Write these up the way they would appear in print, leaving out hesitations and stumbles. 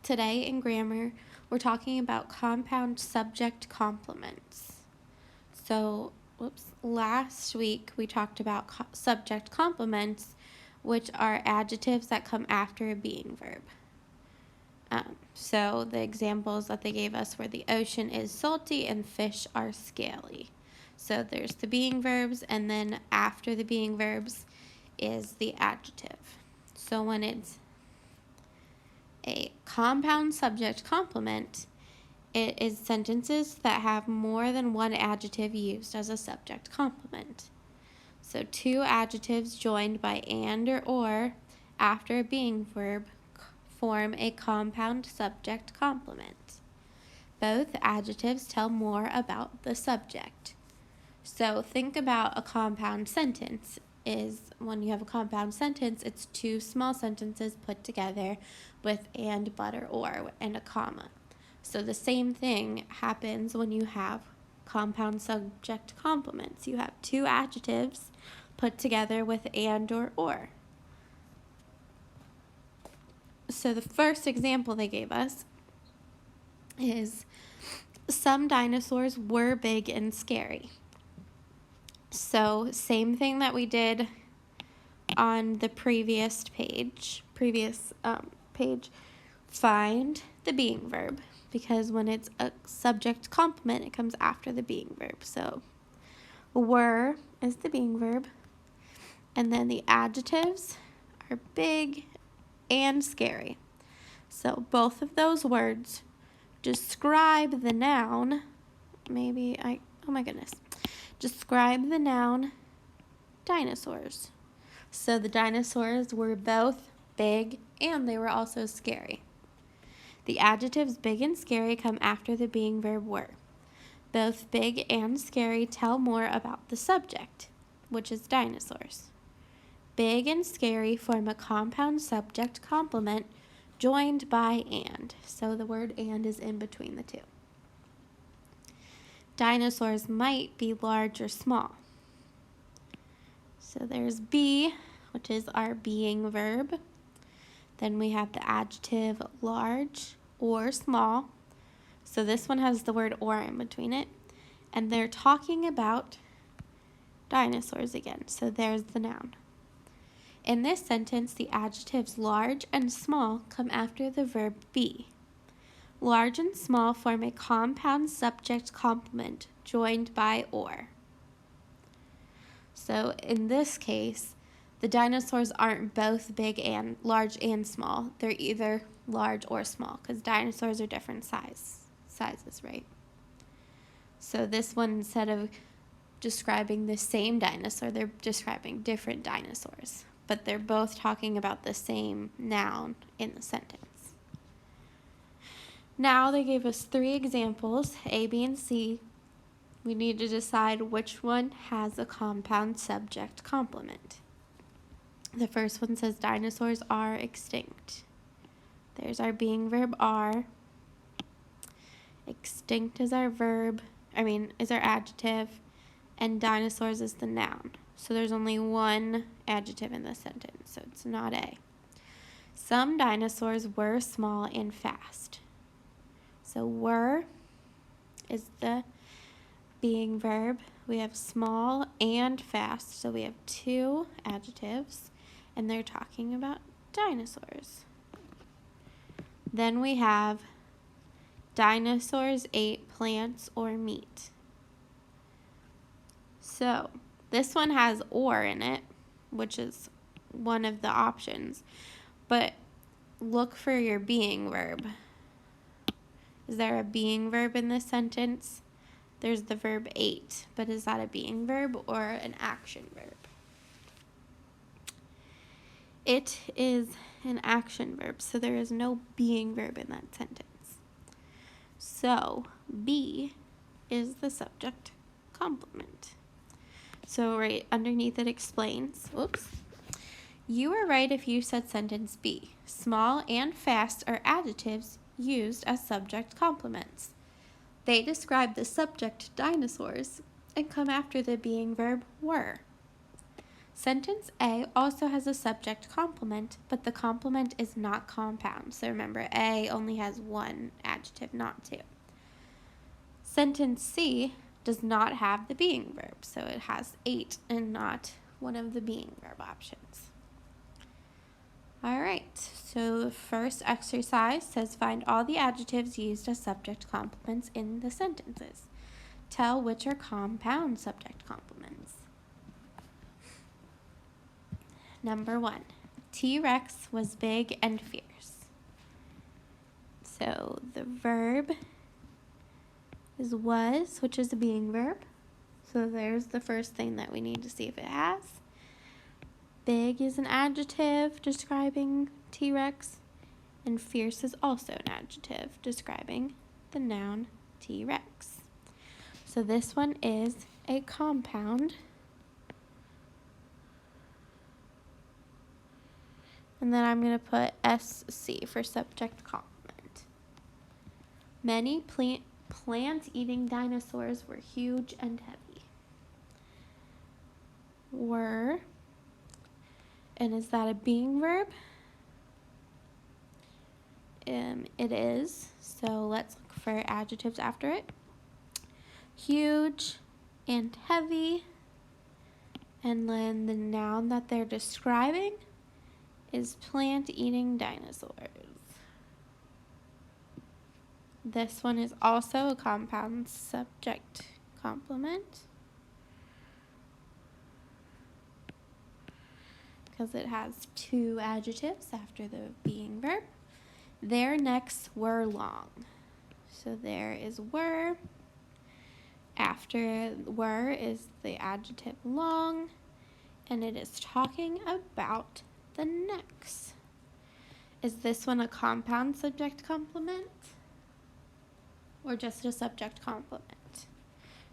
Today in grammar, we're talking about compound subject complements. So, last week we talked about subject complements, which are adjectives that come after a being verb. So the examples that they gave us were the ocean is salty and fish are scaly. So there's the being verbs, and then after the being verbs is the adjective. So when it's a compound subject complement, it is sentences that have more than one adjective used as a subject complement. So two adjectives joined by and or after a being verb form a compound subject complement. Both adjectives tell more about the subject. So think about a compound sentence. When you have a compound sentence, it's two small sentences put together with and, but, or, and a comma. So the same thing happens when you have compound subject complements. You have two adjectives put together with and or. So the first example they gave us is some dinosaurs were big and scary. So same thing that we did on the previous page, find the being verb, because when it's a subject complement, it comes after the being verb. So were is the being verb, and then the adjectives are big and scary. So both of those words describe the noun. Describe the noun dinosaurs. So the dinosaurs were both big and they were also scary. The adjectives big and scary come after the being verb were. Both big and scary tell more about the subject, which is dinosaurs. Big and scary form a compound subject complement joined by and. So the word and is in between the two. Dinosaurs might be large or small. So there's be, which is our being verb. Then we have the adjective large or small. So this one has the word or in between it. And they're talking about dinosaurs again. So there's the noun. In this sentence, the adjectives large and small come after the verb be. Large and small form a compound subject complement joined by or. So in this case, the dinosaurs aren't both large and small. They're either large or small because dinosaurs are different sizes, right? So this one, instead of describing the same dinosaur, they're describing different dinosaurs. But they're both talking about the same noun in the sentence. Now they gave us 3 examples, A, B, and C. We need to decide which one has a compound subject complement. The first one says dinosaurs are extinct. There's our being verb are. Extinct is our adjective, and dinosaurs is the noun. So there's only one adjective in this sentence, so it's not A. Some dinosaurs were small and fast. So were is the being verb. We have small and fast, so we have 2 adjectives, and they're talking about dinosaurs. Then we have dinosaurs ate plants or meat. So this one has or in it, which is one of the options, but look for your being verb. Is there a being verb in this sentence? There's the verb ate, but is that a being verb or an action verb? It is an action verb, so there is no being verb in that sentence. So be is the subject complement. So right underneath it explains, you were right if you said sentence B. Small and fast are adjectives used as subject complements. They describe the subject dinosaurs and come after the being verb were. Sentence A also has a subject complement, but the complement is not compound. So remember, A only has one adjective, not two. Sentence C does not have the being verb, so it has 8 and not one of the being verb options. All right, so the first exercise says find all the adjectives used as subject complements in the sentences. Tell which are compound subject complements. Number 1, T-Rex was big and fierce. So the verb is was, which is a being verb. So there's the first thing that we need to see if it has. Big is an adjective describing T-Rex, and fierce is also an adjective describing the noun T-Rex. So this one is a compound. And then I'm going to put SC for subject complement. Many plant-eating dinosaurs were huge and heavy. Were, and is that a being verb? It is, so let's look for adjectives after it. Huge and heavy, and then the noun that they're describing is plant-eating dinosaurs. This one is also a compound subject complement because it has 2 adjectives after the being verb. Their necks were long. So there is were. After were is the adjective long, and it is talking about the necks. Is this one a compound subject complement or just a subject complement?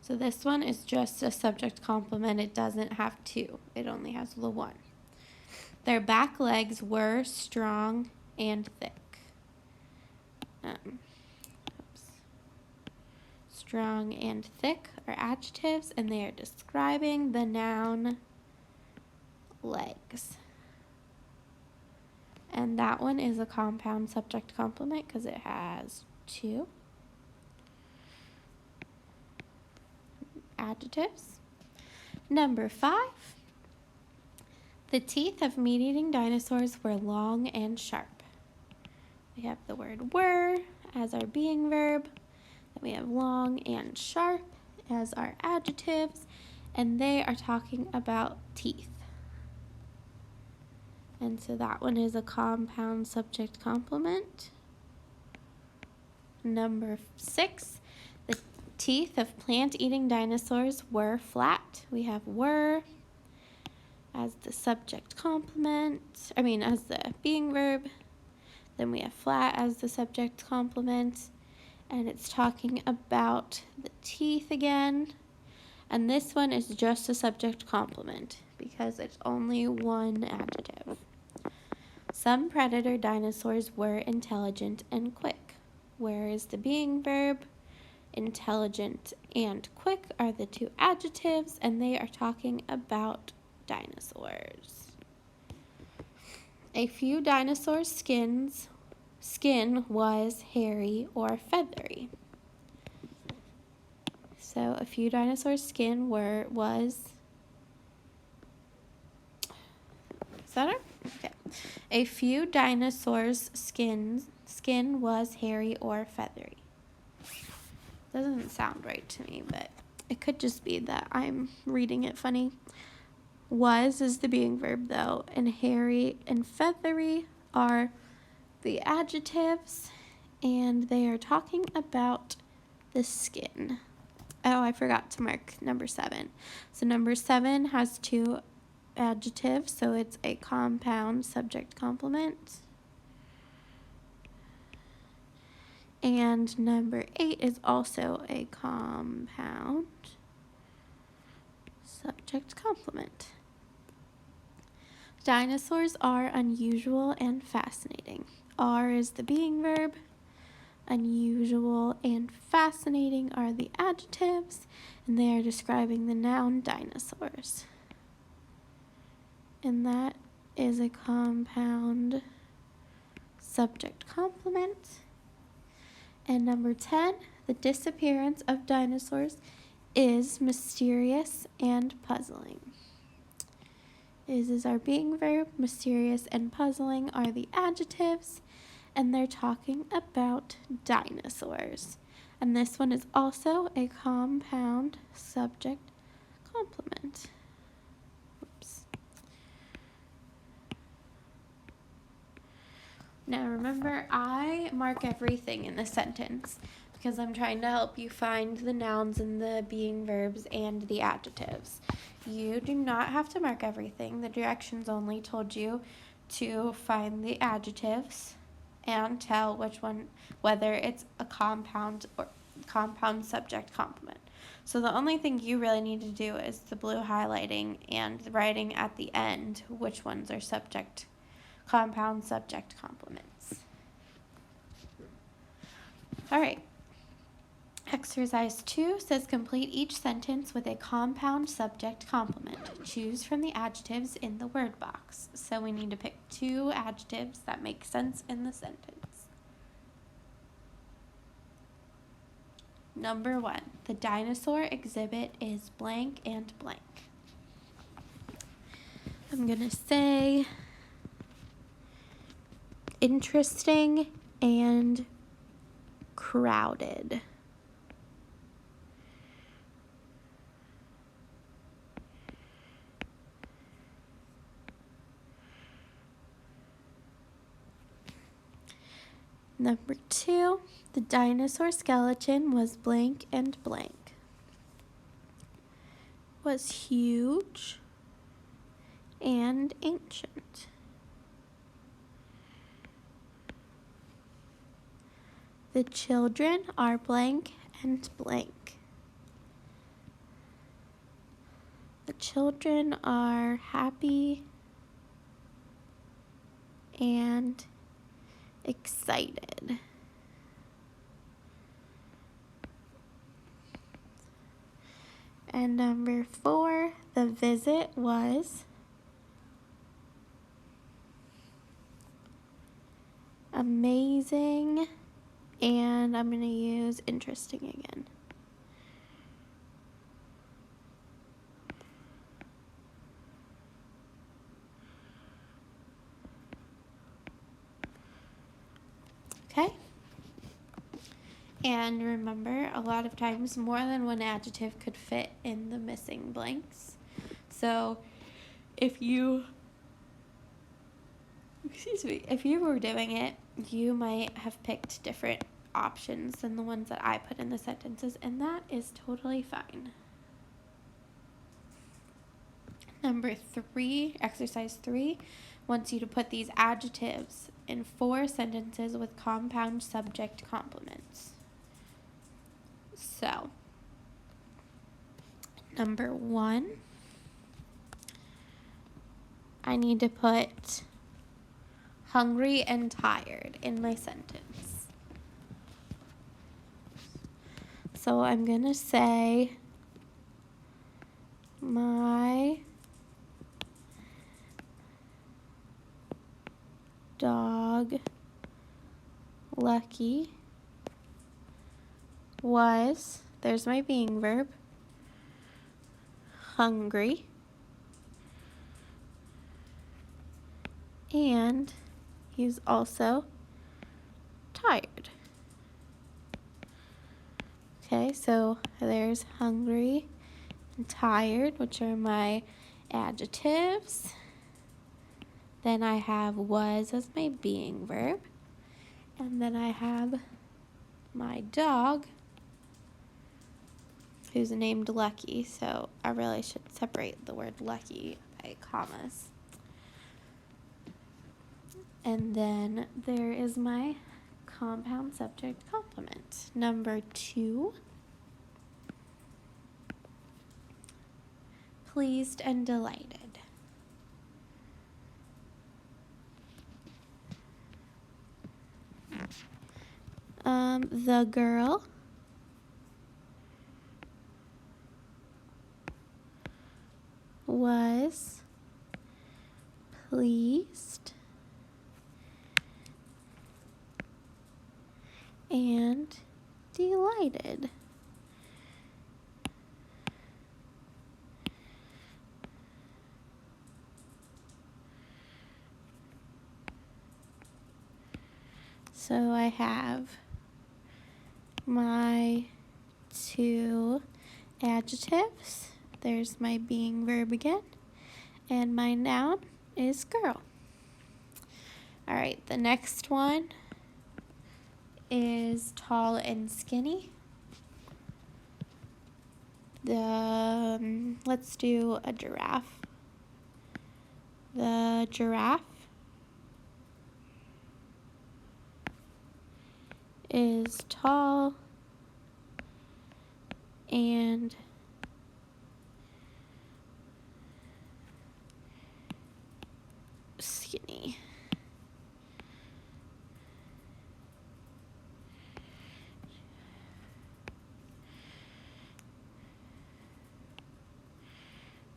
So this one is just a subject complement. It doesn't have 2. It only has the 1. Their back legs were strong and thick. Strong and thick are adjectives, and they are describing the noun legs. And that one is a compound subject complement because it has 2 adjectives. Number 5, the teeth of meat-eating dinosaurs were long and sharp. We have the word were as our being verb. Then we have long and sharp as our adjectives, and they are talking about teeth. And so that one is a compound subject complement. Number 6, the teeth of plant-eating dinosaurs were flat. We have were as the subject complement, as the being verb. Then we have flat as the subject complement, and it's talking about the teeth again. And this one is just a subject complement because it's only 1 adjective. Some predator dinosaurs were intelligent and quick. Where is the being verb? Intelligent and quick are the 2 adjectives, and they are talking about dinosaurs. A few dinosaurs' skin was hairy or feathery. So a few dinosaurs' skin was. Is that it? Okay. A few dinosaurs' skin was hairy or feathery. Doesn't sound right to me, but it could just be that I'm reading it funny. Was is the being verb though, and hairy and feathery are the adjectives, and they are talking about the skin. Oh, I forgot to mark number 7. So number 7 has 2 adjectives, so it's a compound subject complement. And number 8 is also a compound subject complement. Dinosaurs are unusual and fascinating. Are is the being verb. Unusual and fascinating are the adjectives, and they are describing the noun dinosaurs. and that is a compound subject complement. And number 10, the disappearance of dinosaurs is mysterious and puzzling. Is our being verb, mysterious and puzzling are the adjectives, and they're talking about dinosaurs. And this one is also a compound subject complement. Oops. Now remember, I mark everything in the sentence because I'm trying to help you find the nouns and the being verbs and the adjectives. You do not have to mark everything. The directions only told you to find the adjectives and tell which one, whether it's a compound or compound subject complement. So the only thing you really need to do is the blue highlighting and writing at the end which ones are subject, compound subject complements. All right. Exercise 2 says complete each sentence with a compound subject complement. Choose from the adjectives in the word box. So we need to pick 2 adjectives that make sense in the sentence. Number 1, the dinosaur exhibit is blank and blank. I'm going to say interesting and crowded. Number 2, the dinosaur skeleton was blank and blank. Was huge and ancient. The children are blank and blank. The children are happy and excited. And number 4, the visit was amazing, and I'm going to use interesting again. Okay? And remember, a lot of times more than one adjective could fit in the missing blanks. So if you were doing it, you might have picked different options than the ones that I put in the sentences, and that is totally fine. Number 3, exercise 3, wants you to put these adjectives in 4 sentences with compound subject complements. So, number 1, I need to put hungry and tired in my sentence. So I'm going to say my dog Lucky was, there's my being verb, hungry, and he's also tired. Okay, so there's hungry and tired, which are my adjectives. Then I have was as my being verb. And then I have my dog, who's named Lucky, so I really should separate the word lucky by commas. And then there is my compound subject complement. Number 2, pleased and delighted. The girl was pleased, and delighted. So I have my two adjectives. There's my being verb again, and my noun is girl. All right, the next one is tall and skinny. Let's do a giraffe. The giraffe is tall and skinny.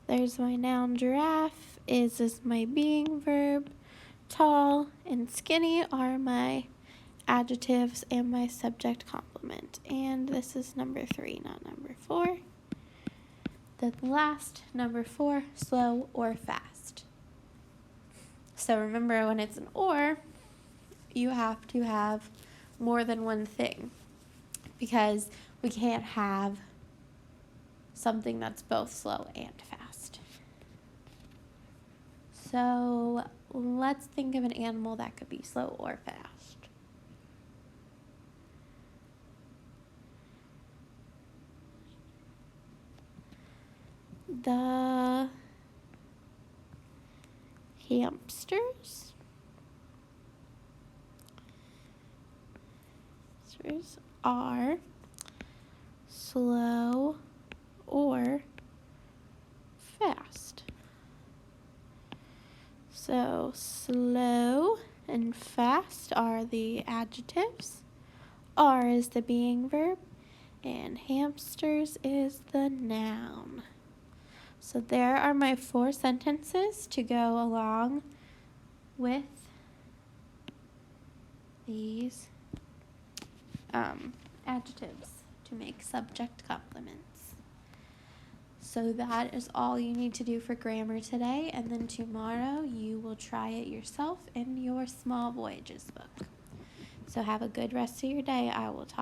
There's my noun giraffe, is my being verb, tall and skinny are my adjectives and my subject complement. And this is number 3, not number 4. The last, number 4, slow or fast. So remember, when it's an or, you have to have more than one thing, because we can't have something that's both slow and fast. So let's think of an animal that could be slow or fast. The hamsters are slow or fast. So slow and fast are the adjectives, are is the being verb, and hamsters is the noun. So there are my 4 sentences to go along with these adjectives to make subject complements. So that is all you need to do for grammar today, and then tomorrow you will try it yourself in your Small Voyages book. So have a good rest of your day. I will talk